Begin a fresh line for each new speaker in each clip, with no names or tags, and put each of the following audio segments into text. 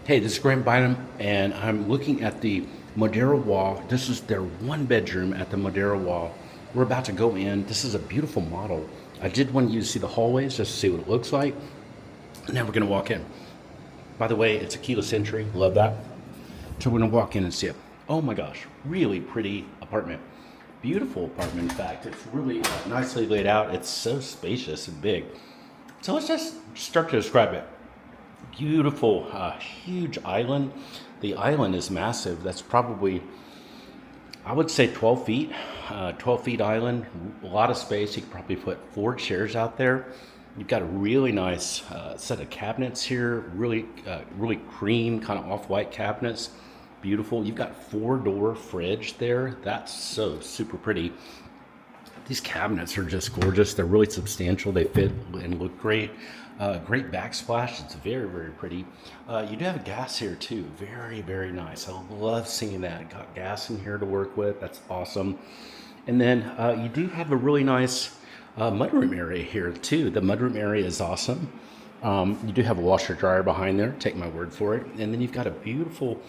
Hey, this is Graham Bynum, and I'm looking at the Modera Waugh. This is their one bedroom at the Modera Waugh. We're about to go in. This is a beautiful model. I did want you to see the hallways just to see what it looks like. And now we're going to walk in. By the way, it's a keyless entry. Love that. So we're going to walk in and see it. Oh my gosh, really pretty apartment. Beautiful apartment, in fact. It's really nicely laid out. It's so spacious and big. So let's just start to describe it. Beautiful, huge island. The island is massive. That's probably, I would say, 12 feet. 12 feet island, a lot of space. You could probably put 4 chairs out there. You've got a really nice set of cabinets here. Really cream, kind of off-white cabinets. Beautiful. You've got 4-door fridge there. That's so super pretty. These cabinets are just gorgeous. They're really substantial. They fit and look great. Great backsplash. It's very, very pretty. You do have gas here too. Very, very nice. I love seeing that. Got gas in here to work with. That's awesome. And then you do have a really nice mudroom area here too. The mudroom area is awesome. You do have a washer dryer behind there. Take my word for it. And then you've got a beautiful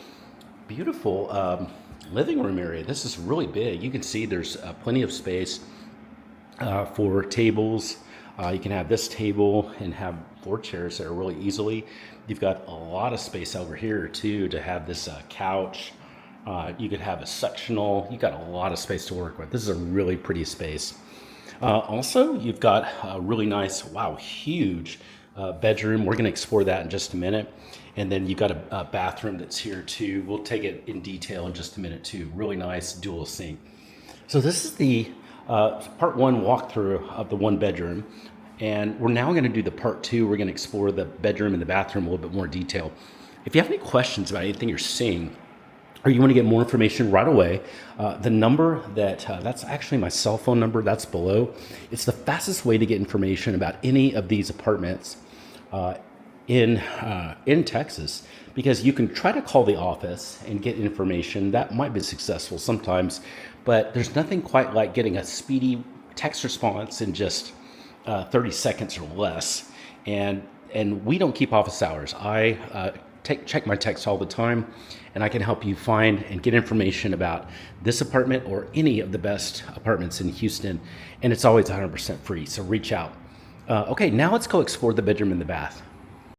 living room area. This is really big. You can see there's plenty of space for tables. You can have this table and have 4 chairs there really easily. You've got a lot of space over here too to have this couch. You could have a sectional. You've got a lot of space to work with. This is a really pretty space. Also, you've got a really nice, wow, huge bedroom. We're going to explore that in just a minute. And then you've got a bathroom that's here too. We'll take it in detail in just a minute too. Really nice dual sink. So this is the part one walkthrough of the one bedroom. And we're now going to do the part two. We're going to explore the bedroom and the bathroom in a little bit more detail. If you have any questions about anything you're seeing, or you want to get more information right away, the number that's actually my cell phone number, that's below. It's the fastest way to get information about any of these apartments in Texas, because you can try to call the office and get information. That might be successful sometimes, but there's nothing quite like getting a speedy text response in just 30 seconds or less. And we don't keep office hours. I check my text all the time, and I can help you find and get information about this apartment or any of the best apartments in Houston. And it's always 100% free, so reach out. Okay, now let's go explore the bedroom and the bath.